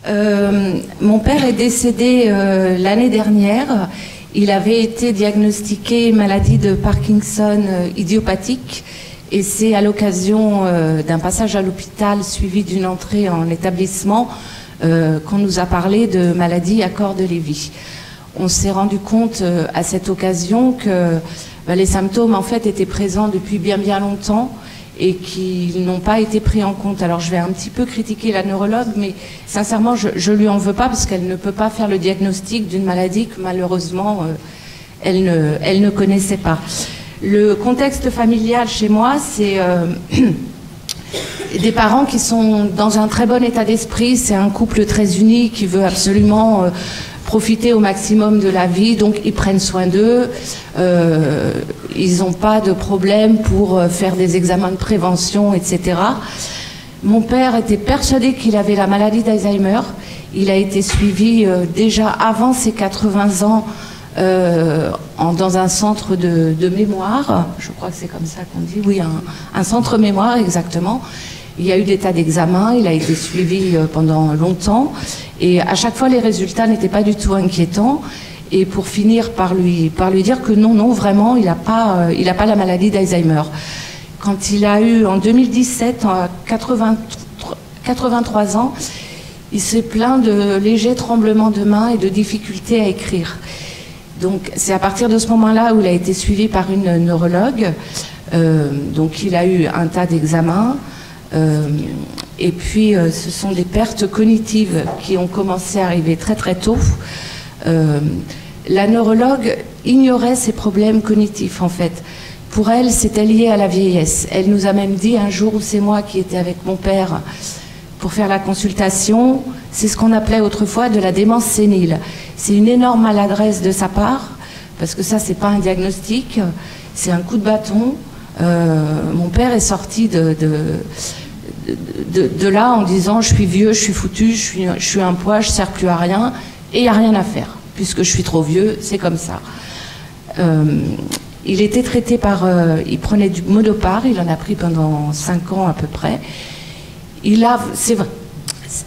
Mon père est décédé l'année dernière. Il avait été diagnostiqué maladie de Parkinson idiopathique et c'est à l'occasion d'un passage à l'hôpital suivi d'une entrée en établissement qu'on nous a parlé de maladie à corps de Lévy. On s'est rendu compte à cette occasion que les symptômes en fait étaient présents depuis bien longtemps et qu'ils n'ont pas été pris en compte. Alors je vais un petit peu critiquer la neurologue, mais sincèrement je lui en veux pas parce qu'elle ne peut pas faire le diagnostic d'une maladie que malheureusement elle ne connaissait pas. Le contexte familial chez moi, c'est des parents qui sont dans un très bon état d'esprit. C'est un couple très uni qui veut absolument profiter au maximum de la vie, donc ils prennent soin d'eux, ils n'ont pas de problème pour faire des examens de prévention, etc. Mon père était persuadé qu'il avait la maladie d'Alzheimer. Il a été suivi déjà avant ses 80 ans dans un centre de mémoire, je crois que c'est comme ça qu'on dit, oui, un centre mémoire exactement. Il y a eu des tas d'examens, il a été suivi pendant longtemps et à chaque fois les résultats n'étaient pas du tout inquiétants et pour finir par lui dire que non, vraiment, il n'a pas la maladie d'Alzheimer. Quand il a eu en 2017, à 83 ans, il s'est plaint de légers tremblements de main et de difficultés à écrire. Donc c'est à partir de ce moment-là où il a été suivi par une neurologue. Donc il a eu un tas d'examens. Et puis ce sont des pertes cognitives qui ont commencé à arriver très tôt. La neurologue ignorait ces problèmes cognitifs en fait. Pour elle, c'était lié à la vieillesse. Elle nous a même dit un jour où c'est moi qui étais avec mon père pour faire la consultation, c'est ce qu'on appelait autrefois de la démence sénile. C'est une énorme maladresse de sa part, parce que ça, c'est pas un diagnostic, c'est un coup de bâton. Mon père est sorti de là en disant « je suis vieux, je suis foutu, je suis un poids, je ne sers plus à rien, et il n'y a rien à faire, puisque je suis trop vieux, c'est comme ça ». Il était traité par... il prenait du Modopar, il en a pris pendant 5 ans à peu près. C'est vrai,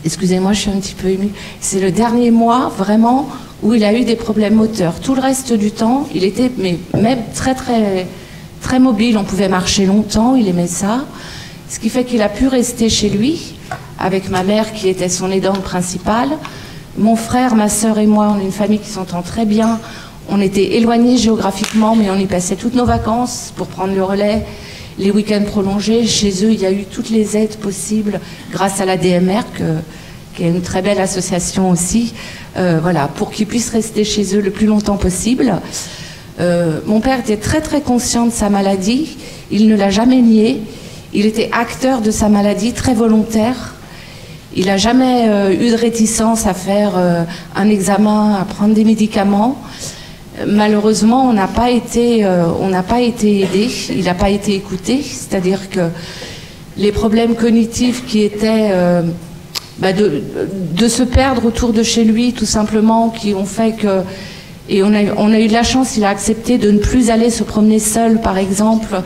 excusez-moi, je suis un petit peu émue, c'est le dernier mois vraiment où il a eu des problèmes moteurs. Tout le reste du temps, il était même très mobile, on pouvait marcher longtemps, il aimait ça. Ce qui fait qu'il a pu rester chez lui, avec ma mère qui était son aidante principale. Mon frère, ma sœur et moi, on est une famille qui s'entend très bien. On était éloignés géographiquement, mais on y passait toutes nos vacances pour prendre le relais. Les week-ends prolongés, chez eux, il y a eu toutes les aides possibles grâce à la DMR, qui est une très belle association aussi, voilà, pour qu'ils puissent rester chez eux le plus longtemps possible. Mon père était très conscient de sa maladie, il ne l'a jamais nié. Il était acteur de sa maladie, très volontaire. Il n'a jamais eu de réticence à faire un examen, à prendre des médicaments. Malheureusement, on n'a pas été aidé, il n'a pas été écouté. C'est-à-dire que les problèmes cognitifs qui étaient de se perdre autour de chez lui, tout simplement, qui ont fait que... Et on a eu de la chance, il a accepté de ne plus aller se promener seul, par exemple,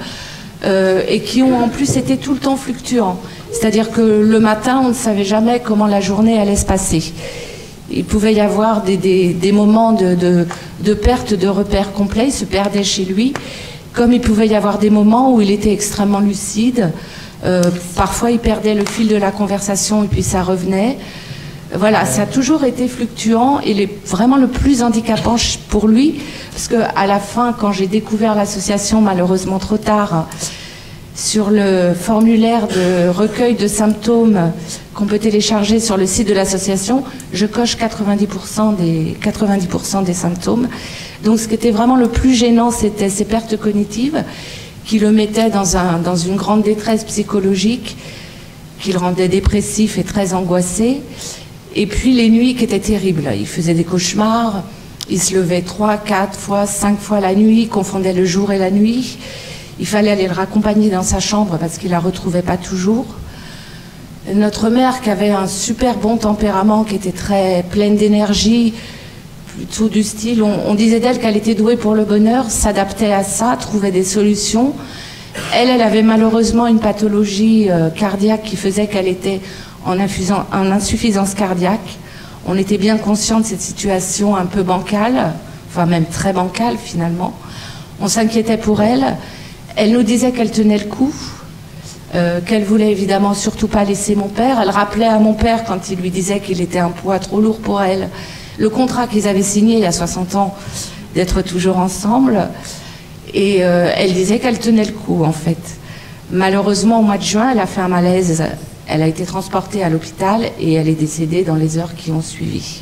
et qui ont en plus été tout le temps fluctuants. C'est-à-dire que le matin, on ne savait jamais comment la journée allait se passer. Il pouvait y avoir des moments de perte de repères complets, il se perdait chez lui, comme il pouvait y avoir des moments où il était extrêmement lucide. Parfois, il perdait le fil de la conversation et puis ça revenait. Voilà, ça a toujours été fluctuant et vraiment le plus handicapant pour lui, parce qu'à la fin, quand j'ai découvert l'association, malheureusement trop tard, sur le formulaire de recueil de symptômes qu'on peut télécharger sur le site de l'association, je coche 90% des symptômes. Donc ce qui était vraiment le plus gênant, c'était ces pertes cognitives qui le mettaient dans une grande détresse psychologique, qui le rendaient dépressif et très angoissé. Et puis les nuits qui étaient terribles. Il faisait des cauchemars, il se levait 3, 4 fois, 5 fois la nuit, il confondait le jour et la nuit. Il fallait aller le raccompagner dans sa chambre parce qu'il la retrouvait pas toujours. Notre mère, qui avait un super bon tempérament, qui était très pleine d'énergie, plutôt du style, on disait d'elle qu'elle était douée pour le bonheur, s'adaptait à ça, trouvait des solutions. Elle avait malheureusement une pathologie cardiaque qui faisait qu'elle était en insuffisance cardiaque. On était bien conscient de cette situation un peu bancale, enfin même très bancale finalement. On s'inquiétait pour elle. Elle nous disait qu'elle tenait le coup, qu'elle voulait évidemment surtout pas laisser mon père. Elle rappelait à mon père, quand il lui disait qu'il était un poids trop lourd pour elle, le contrat qu'ils avaient signé il y a 60 ans, d'être toujours ensemble. Et elle disait qu'elle tenait le coup, en fait. Malheureusement, au mois de juin, elle a fait un malaise. Elle a été transportée à l'hôpital et elle est décédée dans les heures qui ont suivi.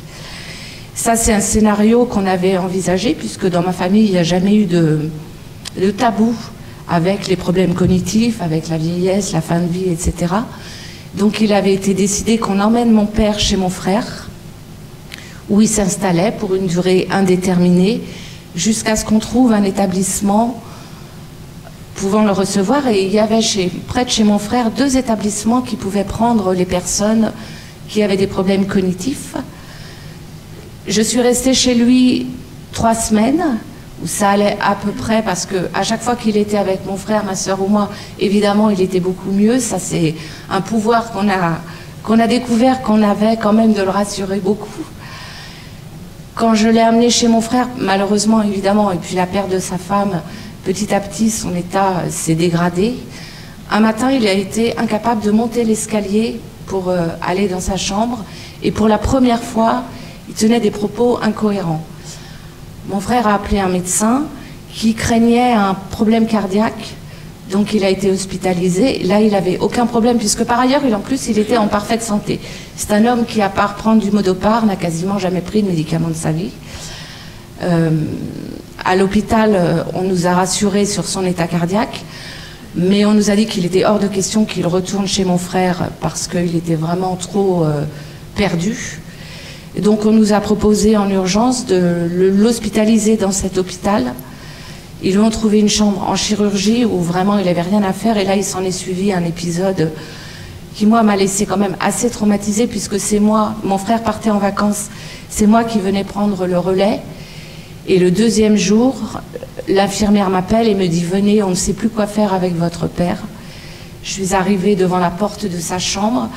Ça, c'est un scénario qu'on avait envisagé, puisque dans ma famille, il n'y a jamais eu de tabou avec les problèmes cognitifs, avec la vieillesse, la fin de vie, etc. Donc, il avait été décidé qu'on emmène mon père chez mon frère, où il s'installait pour une durée indéterminée, jusqu'à ce qu'on trouve un établissement pouvant le recevoir. Et il y avait près de chez mon frère 2 établissements qui pouvaient prendre les personnes qui avaient des problèmes cognitifs. Je suis restée chez lui 3 semaines, où ça allait à peu près, parce qu'à chaque fois qu'il était avec mon frère, ma sœur ou moi, évidemment, il était beaucoup mieux. Ça, c'est un pouvoir qu'on a découvert, qu'on avait quand même, de le rassurer beaucoup. Quand je l'ai amené chez mon frère, malheureusement, évidemment, et puis la perte de sa femme, petit à petit, son état s'est dégradé. Un matin, il a été incapable de monter l'escalier pour aller dans sa chambre. Et pour la première fois, il tenait des propos incohérents. Mon frère a appelé un médecin qui craignait un problème cardiaque. Donc il a été hospitalisé. Là, il n'avait aucun problème, puisque par ailleurs, en plus, il était en parfaite santé. C'est un homme qui, à part prendre du Modopar, n'a quasiment jamais pris de médicaments de sa vie. À l'hôpital, on nous a rassurés sur son état cardiaque, mais on nous a dit qu'il était hors de question qu'il retourne chez mon frère parce qu'il était vraiment trop perdu. Et donc on nous a proposé en urgence de l'hospitaliser dans cet hôpital. Ils lui ont trouvé une chambre en chirurgie où vraiment il n'avait rien à faire. Et là, il s'en est suivi un épisode qui, moi, m'a laissé quand même assez traumatisée, puisque c'est moi, mon frère partait en vacances, c'est moi qui venais prendre le relais. Et le 2e jour, l'infirmière m'appelle et me dit « Venez, on ne sait plus quoi faire avec votre père ». Je suis arrivée devant la porte de sa chambre.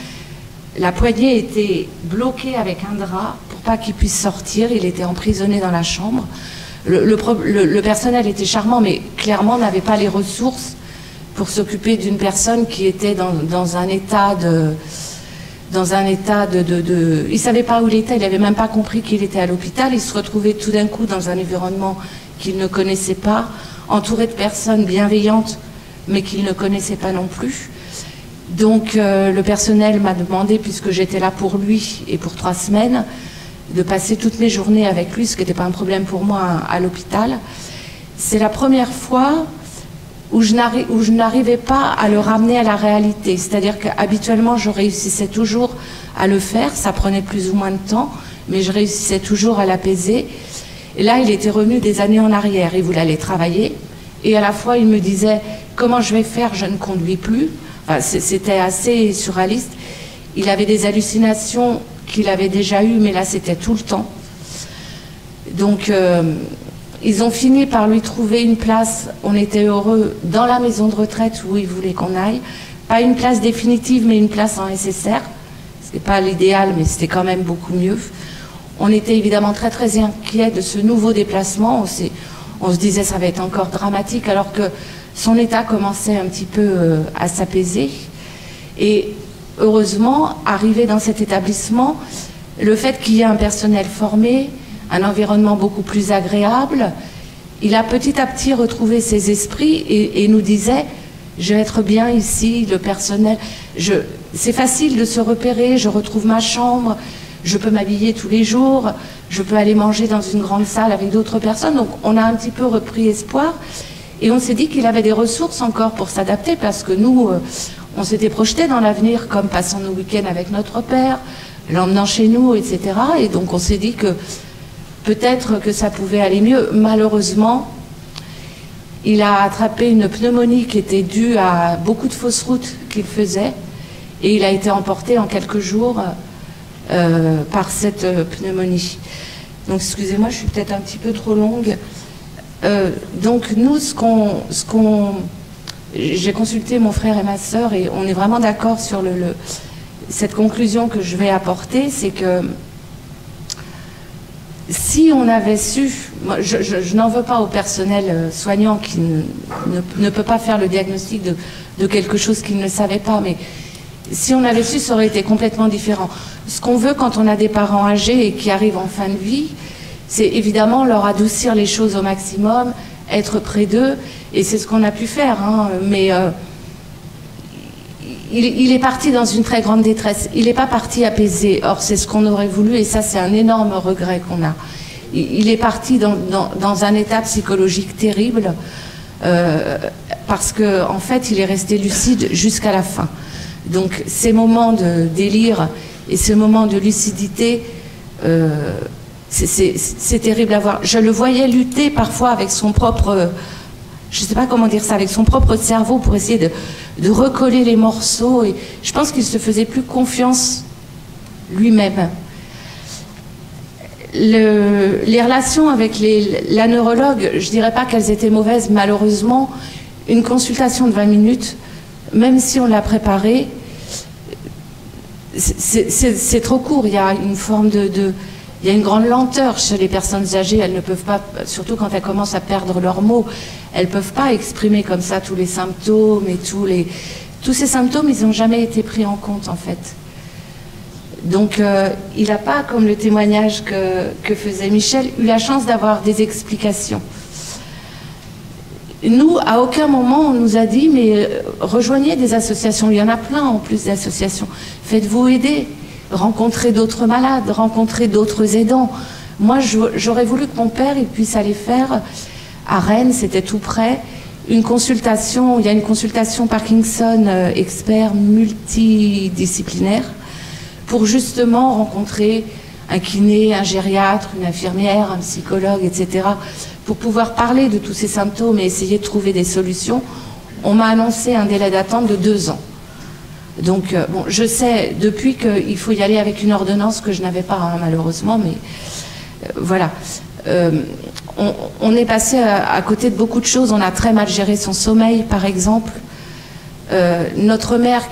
La poignée était bloquée avec un drap pour pas qu'il puisse sortir. Il était emprisonné dans la chambre. Le personnel était charmant, mais clairement n'avait pas les ressources pour s'occuper d'une personne qui était dans un état de... Il ne savait pas où il était, il n'avait même pas compris qu'il était à l'hôpital. Il se retrouvait tout d'un coup dans un environnement qu'il ne connaissait pas, entouré de personnes bienveillantes, mais qu'il ne connaissait pas non plus. Donc le personnel m'a demandé, puisque j'étais là pour lui et pour 3 semaines, de passer toutes mes journées avec lui, ce qui n'était pas un problème pour moi à l'hôpital. C'est la première fois où je n'arrivais pas à le ramener à la réalité. C'est-à-dire qu'habituellement, je réussissais toujours à le faire. Ça prenait plus ou moins de temps, mais je réussissais toujours à l'apaiser. Et là, il était revenu des années en arrière. Il voulait aller travailler. Et à la fois, il me disait « Comment je vais faire? Je ne conduis plus. » Enfin, c'était assez surréaliste. Il avait des hallucinations qu'il avait déjà eues, mais là, c'était tout le temps. Donc... ils ont fini par lui trouver une place, on était heureux, dans la maison de retraite où il voulait qu'on aille. Pas une place définitive, mais une place en SSR. Ce n'est pas l'idéal, mais c'était quand même beaucoup mieux. On était évidemment très très inquiets de ce nouveau déplacement. On se disait ça va être encore dramatique, alors que son état commençait un petit peu à s'apaiser. Et heureusement, arrivé dans cet établissement, le fait qu'il y ait un personnel formé, un environnement beaucoup plus agréable, il a petit à petit retrouvé ses esprits et nous disait « Je vais être bien ici, le personnel, c'est facile de se repérer, je retrouve ma chambre, je peux m'habiller tous les jours, je peux aller manger dans une grande salle avec d'autres personnes. » Donc on a un petit peu repris espoir et on s'est dit qu'il avait des ressources encore pour s'adapter, parce que nous, on s'était projeté dans l'avenir comme passant nos week-ends avec notre père, l'emmenant chez nous, etc. Et donc on s'est dit que peut-être que ça pouvait aller mieux. Malheureusement, il a attrapé une pneumonie qui était due à beaucoup de fausses routes qu'il faisait, et il a été emporté en quelques jours par cette pneumonie. Donc excusez-moi, je suis peut-être un petit peu trop longue. Donc nous, j'ai consulté mon frère et ma sœur, et on est vraiment d'accord sur cette conclusion que je vais apporter, c'est que si on avait su, moi, je n'en veux pas au personnel soignant qui ne peut pas faire le diagnostic de quelque chose qu'il ne savait pas, mais si on avait su, ça aurait été complètement différent. Ce qu'on veut quand on a des parents âgés et qui arrivent en fin de vie, c'est évidemment leur adoucir les choses au maximum, être près d'eux, et c'est ce qu'on a pu faire, hein, mais il est parti dans une très grande détresse. Il n'est pas parti apaisé. Or, c'est ce qu'on aurait voulu, et ça, c'est un énorme regret qu'on a. Il est parti dans un état psychologique terrible, parce qu'en fait, il est resté lucide jusqu'à la fin. Donc, ces moments de délire et ce moment de lucidité, c'est terrible à voir. Je le voyais lutter parfois avec son propre... je ne sais pas comment dire ça, avec son propre cerveau pour essayer de recoller les morceaux. Et je pense qu'il se faisait plus confiance lui-même. Les relations avec la neurologue, je ne dirais pas qu'elles étaient mauvaises, malheureusement. Une consultation de 20 minutes, même si on l'a préparée, c'est trop court. Il y a une forme il y a une grande lenteur chez les personnes âgées. Elles ne peuvent pas, surtout quand elles commencent à perdre leurs mots, elles ne peuvent pas exprimer comme ça tous les symptômes et tous ces symptômes, ils n'ont jamais été pris en compte en fait. Donc il n'a pas, comme le témoignage que faisait Michel, eu la chance d'avoir des explications. Nous, à aucun moment, on nous a dit, mais rejoignez des associations. Il y en a plein en plus d'associations. Faites-vous aider. Rencontrer d'autres malades, rencontrer d'autres aidants. Moi, j'aurais voulu que mon père il puisse aller faire à Rennes, c'était tout près, une consultation. Il y a une consultation Parkinson expert multidisciplinaire pour justement rencontrer un kiné, un gériatre, une infirmière, un psychologue, etc. pour pouvoir parler de tous ces symptômes et essayer de trouver des solutions. On m'a annoncé un délai d'attente de 2 ans. Donc, bon, je sais depuis qu'il faut y aller avec une ordonnance que je n'avais pas, hein, malheureusement, mais voilà. On est passé à côté de beaucoup de choses. On a très mal géré son sommeil, par exemple. Notre mère,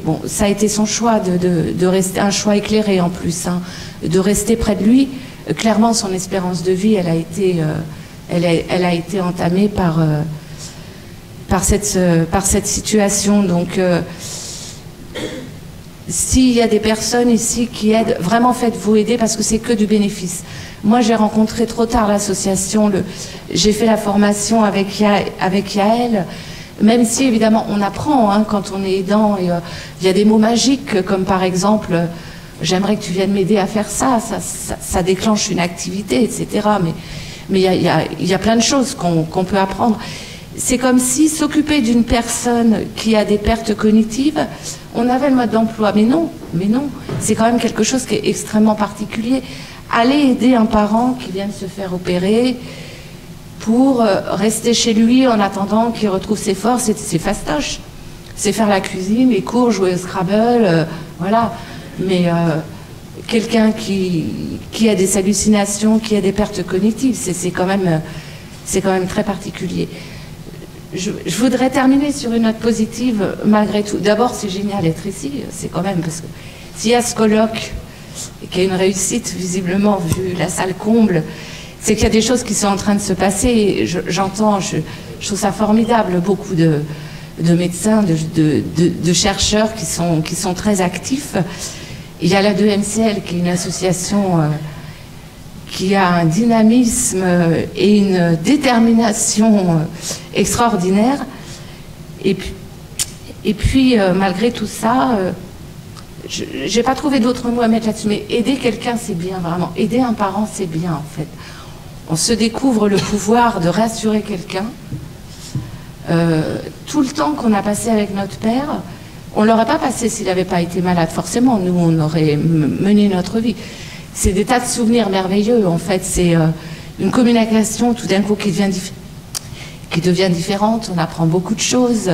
bon, ça a été son choix de rester, un choix éclairé en plus, hein, de rester près de lui. Clairement, son espérance de vie, elle a été entamée par cette situation. Donc, s'il y a des personnes ici qui aident, vraiment faites-vous aider parce que c'est que du bénéfice. Moi, j'ai rencontré trop tard l'association, j'ai fait la formation avec Yael, même si évidemment on apprend hein, quand on est aidant. Il y a des mots magiques comme par exemple j'aimerais que tu viennes m'aider à faire ça, ça déclenche une activité, etc. Mais il y a plein de choses qu'on peut apprendre. C'est comme si s'occuper d'une personne qui a des pertes cognitives, on avait le mode d'emploi. Mais non, c'est quand même quelque chose qui est extrêmement particulier. Aller aider un parent qui vient de se faire opérer pour rester chez lui en attendant qu'il retrouve ses forces, c'est fastoche. C'est faire la cuisine, les cours, jouer au Scrabble, voilà. Mais quelqu'un qui a des hallucinations, qui a des pertes cognitives, c'est quand même très particulier. Je voudrais terminer sur une note positive, malgré tout. D'abord, c'est génial d'être ici, c'est quand même, parce que s'il y a ce colloque, et qu'il y a une réussite, visiblement, vu la salle comble, c'est qu'il y a des choses qui sont en train de se passer. J'entends, je trouve ça formidable, beaucoup de médecins, de chercheurs qui sont très actifs. Il y a la 2MCL, qui est une association qui a un dynamisme et une détermination extraordinaire. Et puis malgré tout ça, j'ai pas trouvé d'autres mots à mettre là-dessus, mais aider quelqu'un, c'est bien, vraiment. Aider un parent, c'est bien, en fait. On se découvre le pouvoir de rassurer quelqu'un. Tout le temps qu'on a passé avec notre père, on ne l'aurait pas passé s'il n'avait pas été malade, forcément. Nous, on aurait mené notre vie. C'est des tas de souvenirs merveilleux, en fait. C'est une communication, tout d'un coup, qui devient différente. On apprend beaucoup de choses.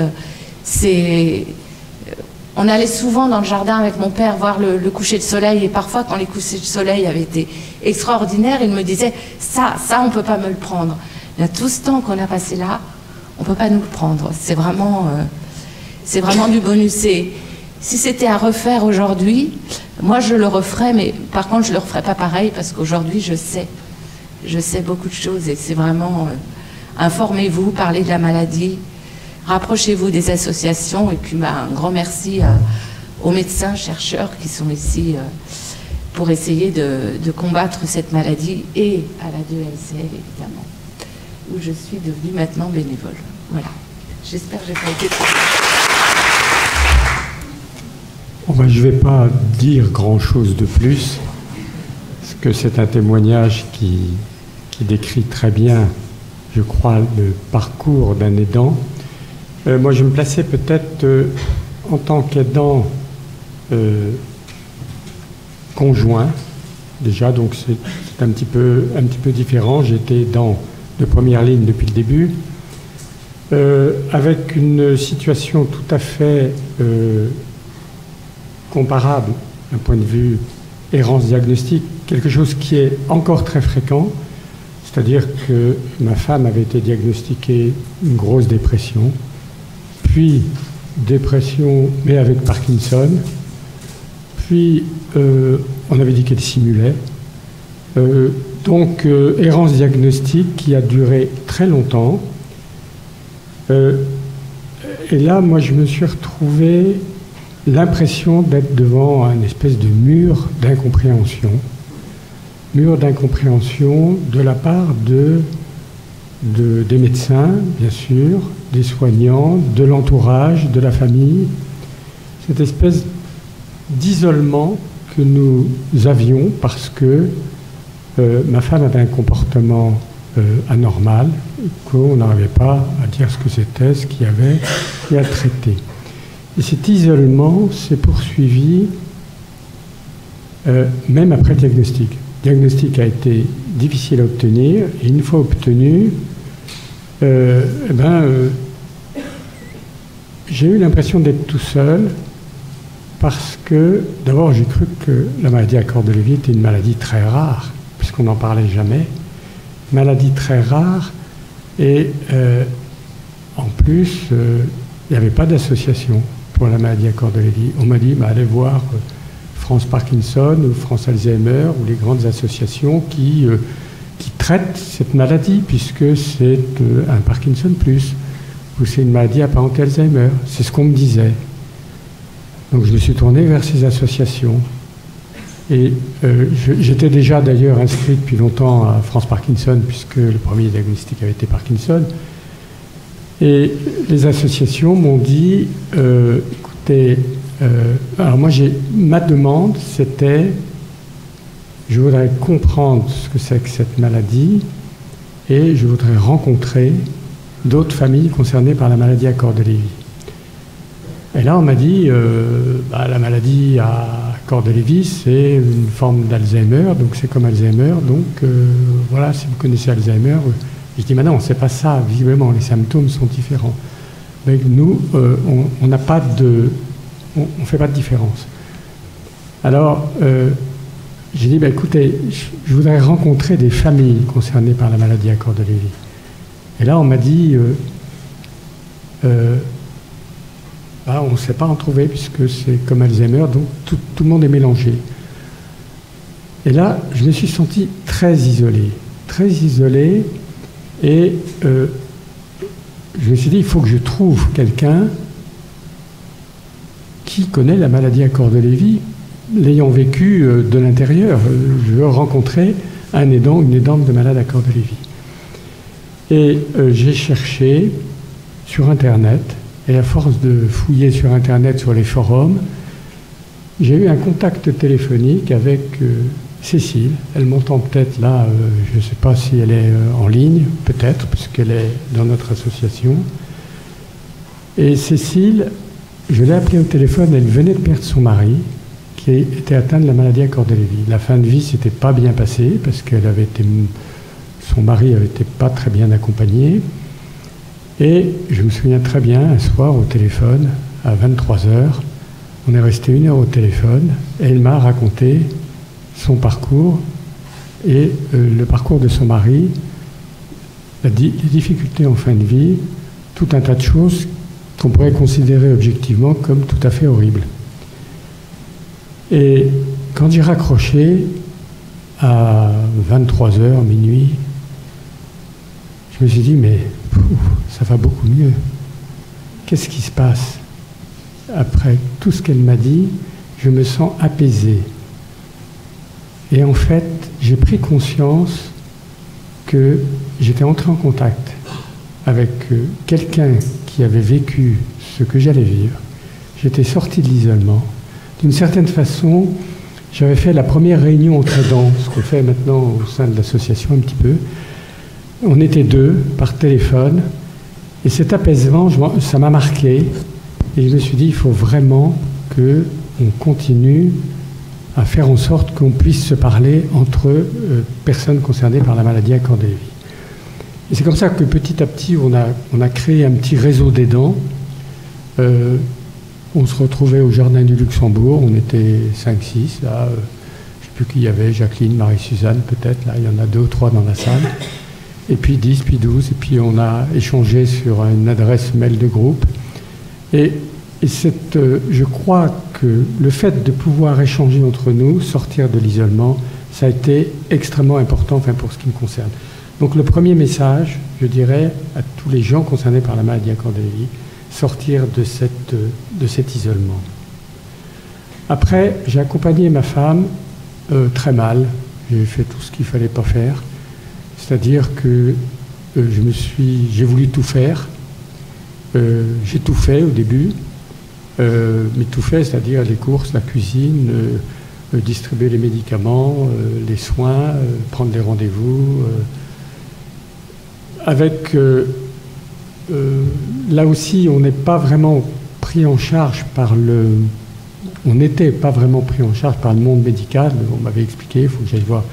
On allait souvent dans le jardin avec mon père voir le coucher de soleil. Et parfois, quand les couchers de soleil avaient été extraordinaires, il me disait « ça, on ne peut pas me le prendre. » Il y a tout ce temps qu'on a passé là, on ne peut pas nous le prendre. C'est vraiment du bonus. si c'était à refaire aujourd'hui, moi je le referais, mais par contre je le referais pas pareil parce qu'aujourd'hui je sais beaucoup de choses et c'est vraiment informez-vous, parlez de la maladie, rapprochez-vous des associations et puis un grand merci aux médecins, chercheurs qui sont ici pour essayer de combattre cette maladie et à la 2LCL évidemment, où je suis devenue maintenant bénévole. Voilà. J'espère que j'ai pas été trop... Bon, ben, je ne vais pas dire grand-chose de plus, parce que c'est un témoignage qui décrit très bien, je crois, le parcours d'un aidant. Moi, je me plaçais peut-être en tant qu'aidant conjoint, déjà, donc c'est un petit peu différent. J'étais aidant de première ligne depuis le début, avec une situation tout à fait comparable d'un point de vue errance diagnostique, quelque chose qui est encore très fréquent, c'est-à-dire que ma femme avait été diagnostiquée une grosse dépression, puis dépression mais avec Parkinson, puis on avait dit qu'elle simulait, donc errance diagnostique qui a duré très longtemps, et là moi je me suis retrouvé l'impression d'être devant un espèce de mur d'incompréhension de la part des médecins, bien sûr, des soignants, de l'entourage, de la famille, cette espèce d'isolement que nous avions parce que ma femme avait un comportement anormal, qu'on n'arrivait pas à dire ce que c'était, ce qu'il y avait, et à traiter. Et cet isolement s'est poursuivi même après le diagnostic. Le diagnostic a été difficile à obtenir, et une fois obtenu, j'ai eu l'impression d'être tout seul, parce que, d'abord, j'ai cru que la maladie à corps de Lévy était une maladie très rare, puisqu'on n'en parlait jamais. Maladie très rare, et en plus, il n'y avait pas d'association pour la maladie à corps de Lévy. On m'a dit, allez voir France Parkinson ou France Alzheimer ou les grandes associations qui traitent cette maladie, puisque c'est un Parkinson plus, ou c'est une maladie apparentée à Alzheimer. C'est ce qu'on me disait. Donc je me suis tourné vers ces associations. Et j'étais déjà d'ailleurs inscrit depuis longtemps à France Parkinson, puisque le premier diagnostic avait été Parkinson. Et les associations m'ont dit, écoutez, alors moi ma demande c'était, je voudrais comprendre ce que c'est que cette maladie et je voudrais rencontrer d'autres familles concernées par la maladie à corps de Lévy. Et là on m'a dit, la maladie à corps de Lévy c'est une forme d'Alzheimer, donc c'est comme Alzheimer, donc voilà, si vous connaissez Alzheimer... Je dis, non, c'est pas ça, visiblement, les symptômes sont différents. Mais nous, on n'a pas de... On fait pas de différence. Alors, j'ai dit, écoutez, je voudrais rencontrer des familles concernées par la maladie à corps de Lévy. Et là, on m'a dit, on ne sait pas en trouver, puisque c'est comme Alzheimer, donc tout le monde est mélangé. Et là, je me suis senti très isolé. Et je me suis dit, il faut que je trouve quelqu'un qui connaît la maladie à corps de Lévy, l'ayant vécu de l'intérieur. Je veux rencontrer un aidant, une aidante de malade à corps de Lévy. Et j'ai cherché sur Internet, et à force de fouiller sur Internet, sur les forums, j'ai eu un contact téléphonique avec... Cécile, elle m'entend peut-être là, je ne sais pas si elle est en ligne, peut-être, puisqu'elle est dans notre association. Et Cécile, je l'ai appelée au téléphone, elle venait de perdre son mari, qui était atteint de la maladie à corps de Lévy. La fin de vie s'était pas bien passée, parce son mari avait été pas très bien accompagné. Et je me souviens très bien, un soir au téléphone, à 23h, on est resté 1 heure au téléphone, et elle m'a raconté son parcours et le parcours de son mari, les difficultés en fin de vie, tout un tas de choses qu'on pourrait considérer objectivement comme tout à fait horribles. Et quand j'ai raccroché à 23h, minuit, je me suis dit, mais ça va beaucoup mieux. Qu'est-ce qui se passe? Après tout ce qu'elle m'a dit, je me sens apaisé. Et en fait, j'ai pris conscience que j'étais entré en contact avec quelqu'un qui avait vécu ce que j'allais vivre. J'étais sorti de l'isolement. D'une certaine façon, j'avais fait la première réunion entre aidants, ce qu'on fait maintenant au sein de l'association un petit peu. On était 2 par téléphone, et cet apaisement, ça m'a marqué, et je me suis dit, il faut vraiment qu'on continue à faire en sorte qu'on puisse se parler entre personnes concernées par la maladie à corps de Lévy. Et c'est comme ça que petit à petit, on a créé un petit réseau d'aidants. On se retrouvait au Jardin du Luxembourg, on était 5-6, là, je ne sais plus qui il y avait, Jacqueline, Marie-Suzanne peut-être, là, il y en a 2 ou 3 dans la salle, et puis 10, puis 12, et puis on a échangé sur une adresse mail de groupe. Et je crois que le fait de pouvoir échanger entre nous, sortir de l'isolement, ça a été extrêmement important, enfin pour ce qui me concerne. Donc le premier message, je dirais, à tous les gens concernés par la maladie à corps de Lévy, sortir de cet isolement. Après, j'ai accompagné ma femme très mal. J'ai fait tout ce qu'il ne fallait pas faire. C'est-à-dire que j'ai voulu tout faire. J'ai tout fait au début. Mais tout fait, c'est-à-dire les courses, la cuisine, distribuer les médicaments, les soins, prendre les rendez-vous. Là aussi, on n'est pas vraiment pris en charge on n'était pas vraiment pris en charge par le monde médical. On m'avait expliqué, il faut que j'aille voir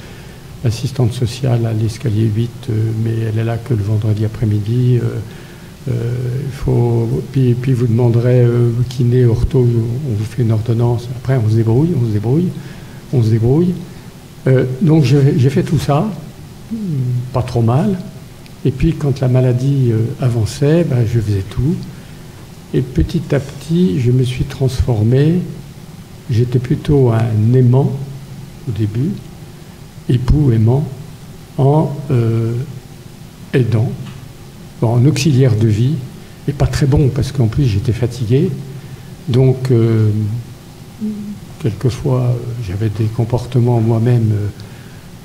l'assistante sociale à l'escalier 8, mais elle est là que le vendredi après-midi. Puis vous demanderez kiné, ortho, on vous fait une ordonnance. Après, on se débrouille. Donc j'ai fait tout ça, pas trop mal. Et puis, quand la maladie avançait, je faisais tout. Et petit à petit, je me suis transformé. J'étais plutôt un aimant au début, époux aimant, en aidant, en auxiliaire de vie, et pas très bon, parce qu'en plus, j'étais fatigué. Donc, quelquefois, j'avais des comportements moi-même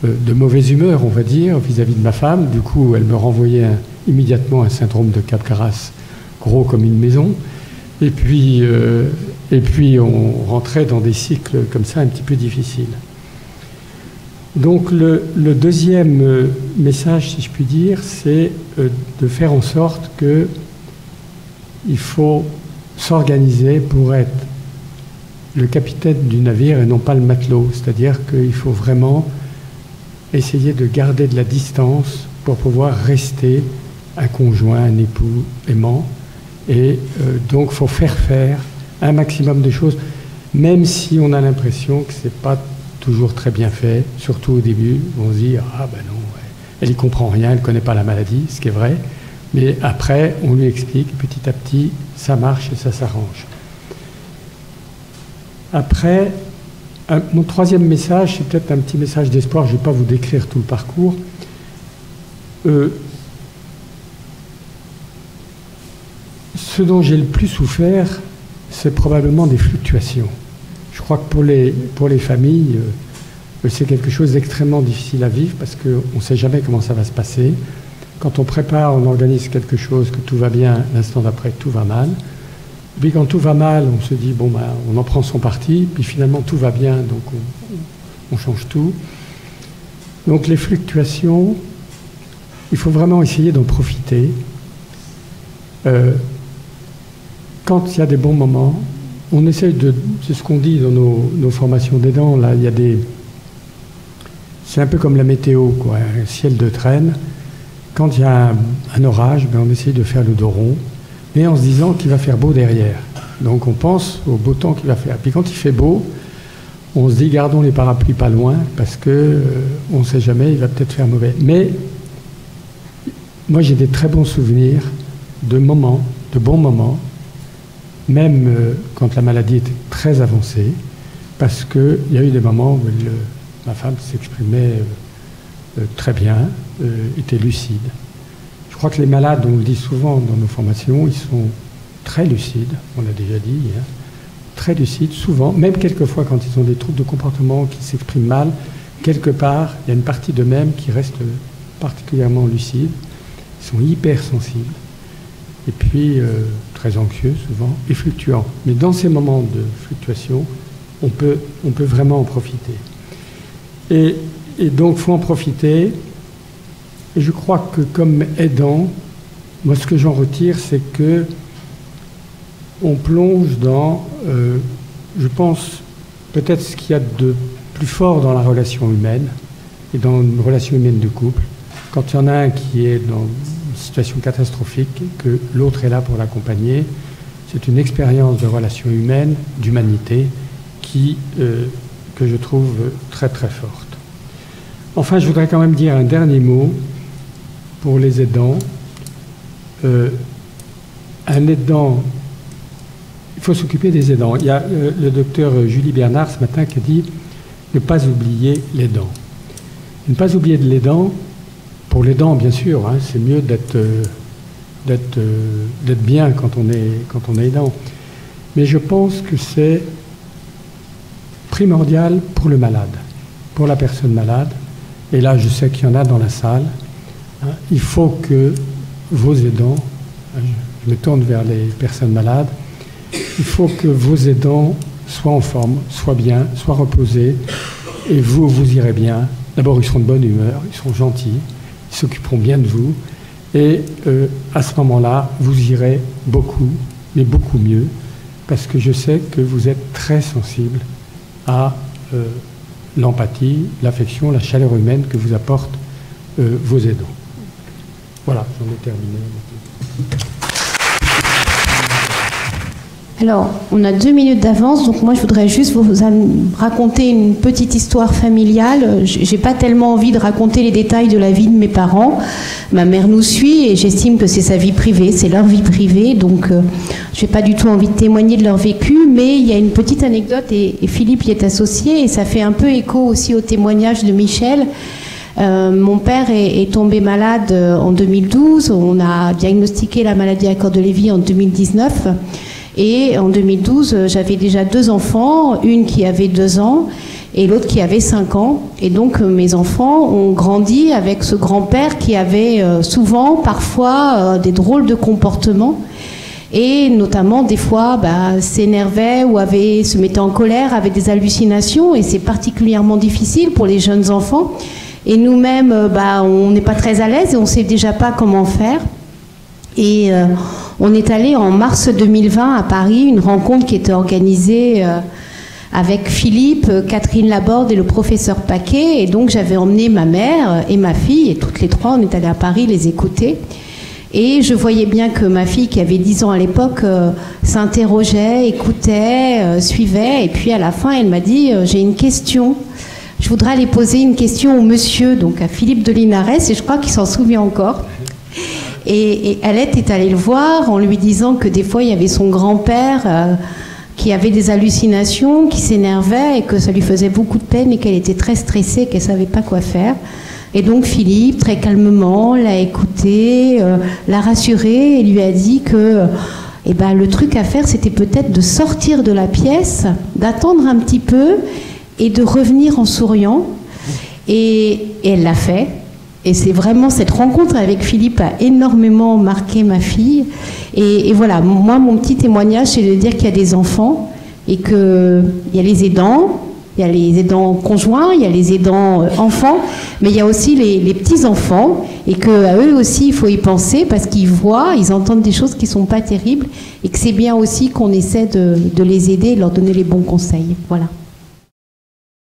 de mauvaise humeur, on va dire, vis-à-vis de ma femme. Du coup, elle me renvoyait immédiatement un syndrome de Capgras, gros comme une maison. Et puis on rentrait dans des cycles comme ça un petit peu difficiles. Donc, le deuxième message, si je puis dire, c'est de faire en sorte qu'il faut s'organiser pour être le capitaine du navire et non pas le matelot. C'est-à-dire qu'il faut vraiment essayer de garder de la distance pour pouvoir rester un conjoint, un époux aimant. Et donc, il faut faire un maximum de choses, même si on a l'impression que ce n'est pas toujours très bien fait, surtout au début. On se dit, ah ben non, ouais, elle n'y comprend rien, elle ne connaît pas la maladie, ce qui est vrai. Mais après, on lui explique, petit à petit, ça marche et ça s'arrange. Après, mon troisième message, c'est peut-être un petit message d'espoir, je ne vais pas vous décrire tout le parcours. Ce dont j'ai le plus souffert, c'est probablement des fluctuations. Je crois que pour les familles, c'est quelque chose d'extrêmement difficile à vivre parce qu'on ne sait jamais comment ça va se passer. Quand on prépare, on organise quelque chose, que tout va bien, l'instant d'après, tout va mal. Puis quand tout va mal, on se dit, bon, on en prend son parti, puis finalement tout va bien, donc on change tout. Donc les fluctuations, il faut vraiment essayer d'en profiter. Quand il y a des bons moments, on essaye c'est ce qu'on dit dans nos formations d'aidants, là, c'est un peu comme la météo, quoi, un ciel de traîne. Quand il y a un orage, on essaye de faire le dos rond, mais en se disant qu'il va faire beau derrière. Donc on pense au beau temps qu'il va faire. Puis quand il fait beau, on se dit gardons les parapluies pas loin, parce que on ne sait jamais, il va peut-être faire mauvais. Mais moi j'ai des très bons souvenirs de bons moments, même quand la maladie était très avancée, parce qu'il y a eu des moments où ma femme s'exprimait très bien, était lucide. Je crois que les malades, on le dit souvent dans nos formations, ils sont très lucides, on l'a déjà dit, hein, très lucides, souvent, même quelquefois quand ils ont des troubles de comportement qui s'expriment mal, quelque part, il y a une partie d'eux-mêmes qui reste particulièrement lucide, ils sont hypersensibles, et puis très anxieux souvent, et fluctuants. Mais dans ces moments de fluctuation, on peut vraiment en profiter. Et donc, il faut en profiter. Et je crois que comme aidant, moi, ce que j'en retire, c'est que on plonge dans, je pense, peut-être ce qu'il y a de plus fort dans la relation humaine et dans une relation humaine de couple. Quand il y en a un qui est dans une situation catastrophique, que l'autre est là pour l'accompagner, c'est une expérience de relation humaine, d'humanité, que je trouve très très forte. Enfin, je voudrais quand même dire un dernier mot pour les aidants. Un aidant, il faut s'occuper des aidants. Il y a le docteur Julie Bernard ce matin qui a dit ne pas oublier l'aidant. Ne pas oublier de l'aidant, pour l'aidant bien sûr, hein, c'est mieux d'être bien quand on est aidant. Mais je pense que c'est primordial pour le malade, pour la personne malade. Et là, je sais qu'il y en a dans la salle. Hein, il faut que vos aidants, hein, je me tourne vers les personnes malades, il faut que vos aidants soient en forme, soient bien, soient reposés, et vous irez bien. D'abord, ils seront de bonne humeur, ils seront gentils, ils s'occuperont bien de vous, et à ce moment-là, vous irez beaucoup, mais beaucoup mieux, parce que je sais que vous êtes très sensible à l'empathie, l'affection, la chaleur humaine que vous apportent vos aidants. Voilà, j'en ai terminé. Alors, on a 2 minutes d'avance, donc moi je voudrais juste vous raconter une petite histoire familiale. J'ai pas tellement envie de raconter les détails de la vie de mes parents. Ma mère nous suit et j'estime que c'est sa vie privée, c'est leur vie privée, donc j'ai pas du tout envie de témoigner de leur vécu, mais il y a une petite anecdote et Philippe y est associé et ça fait un peu écho aussi au témoignage de Michel. Mon père est tombé malade en 2012, on a diagnostiqué la maladie à cœur de Lévy en 2019. Et en 2012, j'avais déjà 2 enfants, une qui avait 2 ans et l'autre qui avait 5 ans. Et donc mes enfants ont grandi avec ce grand-père qui avait souvent, parfois, des drôles de comportements. Et notamment, des fois, s'énervait ou se mettait en colère, avait des hallucinations. Et c'est particulièrement difficile pour les jeunes enfants. Et nous-mêmes, on n'est pas très à l'aise et on ne sait déjà pas comment faire. Et on est allé en mars 2020 à Paris, une rencontre qui était organisée avec Philippe, Catherine Laborde et le professeur Paquet. Et donc j'avais emmené ma mère et ma fille, et toutes les 3, on est allés à Paris les écouter. Et je voyais bien que ma fille, qui avait 10 ans à l'époque, s'interrogeait, écoutait, suivait. Et puis à la fin, elle m'a dit « J'ai une question. Je voudrais aller poser une question au monsieur, donc à Philippe de Linares, et je crois qu'il s'en souvient encore. » Et Alette est allée le voir en lui disant que des fois il y avait son grand-père qui avait des hallucinations, qui s'énervait et que ça lui faisait beaucoup de peine et qu'elle était très stressée, qu'elle ne savait pas quoi faire. Et donc Philippe, très calmement, l'a écoutée, l'a rassurée et lui a dit que le truc à faire c'était peut-être de sortir de la pièce, d'attendre un petit peu et de revenir en souriant. Et elle l'a fait. Et c'est vraiment cette rencontre avec Philippe a énormément marqué ma fille. Et voilà, moi, mon petit témoignage, c'est de dire qu'il y a des enfants et qu'il y a les aidants, il y a les aidants conjoints, il y a les aidants enfants, mais il y a aussi les petits-enfants et qu'à eux aussi, il faut y penser parce qu'ils voient, ils entendent des choses qui ne sont pas terribles et que c'est bien aussi qu'on essaie de les aider et de leur donner les bons conseils. Voilà.